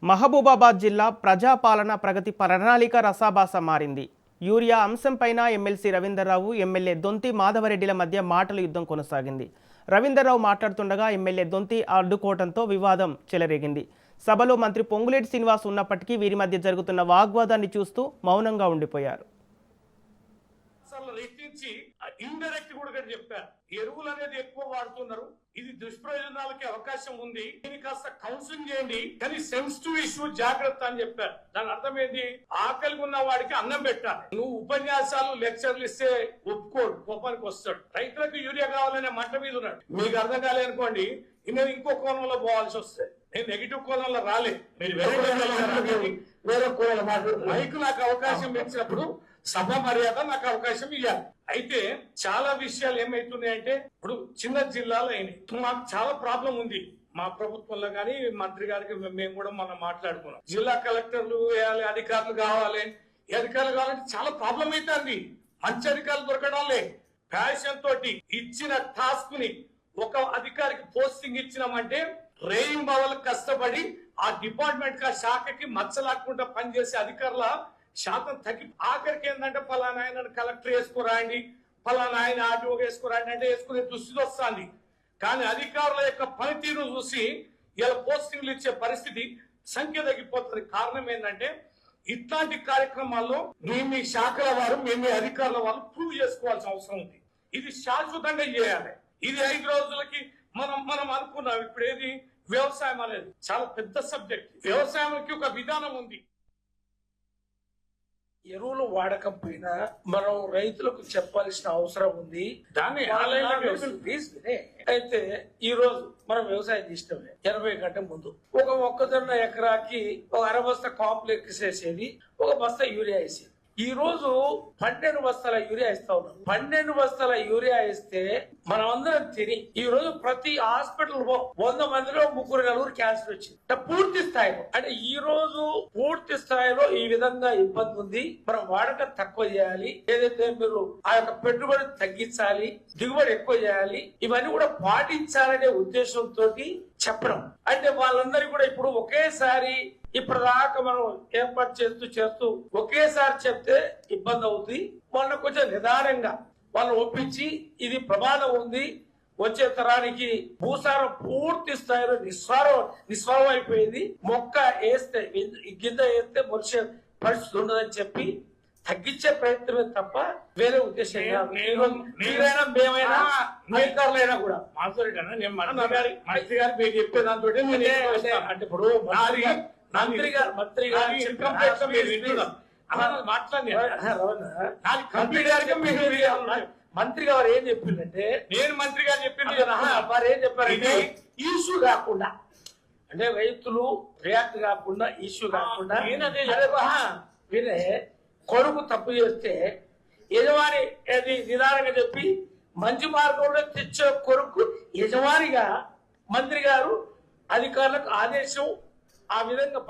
మహబూబాబాద్ జిల్లా ప్రజాపాలన ప్రగతి ప్రణాళిక రసాభాస మారింది. యూరియా అంశంపైన ఎమ్మెల్సీ రవీందర్రావు, ఎమ్మెల్యే దొంతి మాధవరెడ్డిల మధ్య మాటల యుద్ధం కొనసాగింది. రవీందర్రావు మాట్లాడుతుండగా ఎమ్మెల్యే దొంతి అడ్డుకోవడంతో వివాదం చెలరేగింది. సభలో మంత్రి పొంగులేటి శ్రీనివాస్ ఉన్నప్పటికీ వీరి మధ్య జరుగుతున్న వాగ్వాదాన్ని చూస్తూ మౌనంగా ఉండిపోయారు. ఇండైరెక్ట్ కూడా చెప్పారు, ఎరువులు అనేది ఎక్కువ వాడుతున్నారు, ఇది దుష్ప్రయోజనాలకి అవకాశం ఉంది, దీన్ని కాస్త కౌన్సిలింగ్ చేయండి, కానీ సెన్సిటివ్ ఇష్యూ జాగ్రత్త అని చెప్పారు. దాని అర్థం ఏంటి? ఆకలి ఉన్న వాడికి అన్నం పెట్టాలి. నువ్వు ఉపన్యాసాలు లెక్చర్లు ఇస్తే ఒప్పుకోడు, కోపానికి వస్తాడు. రైతులకు యూరియా కావాలనే మంట మీద ఉన్నాడు. మీకు అర్థం కాలేదనుకోండి, నేను ఇంకో కోణంలో పోవాల్సి వస్తుంది. నేను నెగిటివ్ కోణంలో రాలే, మీరు వేరే కోణంలో మాట్లాడు. మైకు నాకు అవకాశం ఇచ్చినప్పుడు సభ మర్యాద నాకు అవకాశం ఇవ్వాలి. అయితే చాలా విషయాలు ఏమైతున్నాయంటే, ఇప్పుడు చిన్న జిల్లాలో అయినాయి. మాకు చాలా ప్రాబ్లం ఉంది మా ప్రభుత్వంలో, కానీ మంత్రి గారికి మేము కూడా మనం మాట్లాడుకున్నాం. జిల్లా కలెక్టర్లు వేయాలి, అధికారులు కావాలి. ఈ అధికారులు కావాలంటే చాలా ప్రాబ్లం అవుతుంది. మంచి అధికారులు దొరకడంలే. ప్యాషన్ తోటి ఇచ్చిన టాస్క్ ని ఒక అధికారికి పోస్టింగ్ ఇచ్చినామంటే రేయింబవలు కష్టపడి ఆ డిపార్ట్మెంట్ కి, ఆ శాఖకి మచ్చలాకుండా పనిచేసే అధికారుల శాతం తగ్గి ఆఖరికి ఏంటంటే ఫలానా ఆయన కలెక్టర్ వేసుకోరాండి, ఫలానా ఆయన ఆర్టీఓ వేసుకోరాండి అంటే వేసుకునే దుస్థితి వస్తుంది. కానీ అధికారుల యొక్క పనితీరు చూసి ఇలా పోస్టింగ్లు ఇచ్చే పరిస్థితి సంఖ్య తగ్గిపోతుంది. కారణం ఏంటంటే ఇట్లాంటి కార్యక్రమాల్లో మీ శాఖల వారు, మీ అధికారుల వాళ్ళు ప్రూవ్ చేసుకోవాల్సిన అవసరం ఉంది. ఇది శాశ్వతంగా చేయాలి. ఇది 5 రోజులకి మనం అనుకున్నాం. ఇప్పుడు ఏది వ్యవసాయం అనేది చాలా పెద్ద సబ్జెక్ట్. వ్యవసాయానికి ఒక విధానం ఉంది. ఎరువులు వాడకం పైన మనం రైతులకు చెప్పాల్సిన అవసరం ఉంది. దాన్ని అయితే ఈ రోజు మనం వ్యవసాయం చేసినమే 80 గంటల ముందు ఒక మొక్కజొన్న ఎకరాకి ఒక 1/2 బస్తా కాంప్లెక్స్ వేసేది, ఒక బస్తా యూరియా వేసేది. ఈ రోజు 12 బస్తాల యూరియా ఇస్తా ఉన్నాం. 12 బస్తాల యూరియా ఇస్తే మనం అందరం తిని ఈ రోజు ప్రతి హాస్పిటల్ 100 మందిలో 3-4 క్యాన్సర్ వచ్చింది పూర్తి స్థాయిలో. అంటే ఈ రోజు పూర్తి స్థాయిలో ఈ విధంగా ఇబ్బంది ఉంది. మనం వాడకం తక్కువ చేయాలి, ఏదైతే మీరు ఆ యొక్క పెట్టుబడి తగ్గించాలి, దిగుబడి ఎక్కువ చేయాలి, ఇవన్నీ కూడా పాటించాలనే ఉద్దేశంతో చెప్పడం. అంటే వాళ్ళందరికీ కూడా ఇప్పుడు ఒకేసారి ఇప్పటిదాకా మనం ఏర్పాటు చేస్తూ ఒకేసారి చెప్తే ఇబ్బంది అవుతుంది. వాళ్ళని కొంచెం నిదానంగా వాళ్ళని ఒప్పించి ఇది ప్రమాదం ఉంది, వచ్చే తరానికి భూసారం పూర్తి స్థాయిలో నిస్సారం అయిపోయింది, మొక్క వేస్తే గింజ వేస్తే మొలిచే పరిస్థితి ఉండదని చెప్పి తగ్గించే ప్రయత్నమే తప్ప వేరే ఉద్దేశం మీరైనా మేమైనా అధికారులైనా కూడా మంత్రి గారు మీరు చెప్పే దాంతో అంటే ఇప్పుడు మంత్రి గారు మంత్రి గారు ఏం చెప్పిందంటే, నేను మంత్రి గారు చెప్పింది వారు ఏం చెప్పారంటే ఇష్యూ కాకుండా, అంటే రైతులు రియాక్ట్ కాకుండా, ఇష్యూ కాకుండా వినే కొడుకు తప్పు చేస్తే యజమాని అది నిదానంగా చెప్పి మంచి మార్గంలో తెచ్చే కొడుకు యజమానిగా మంత్రి గారు అధికారులకు ఆదేశం ఆ విధంగా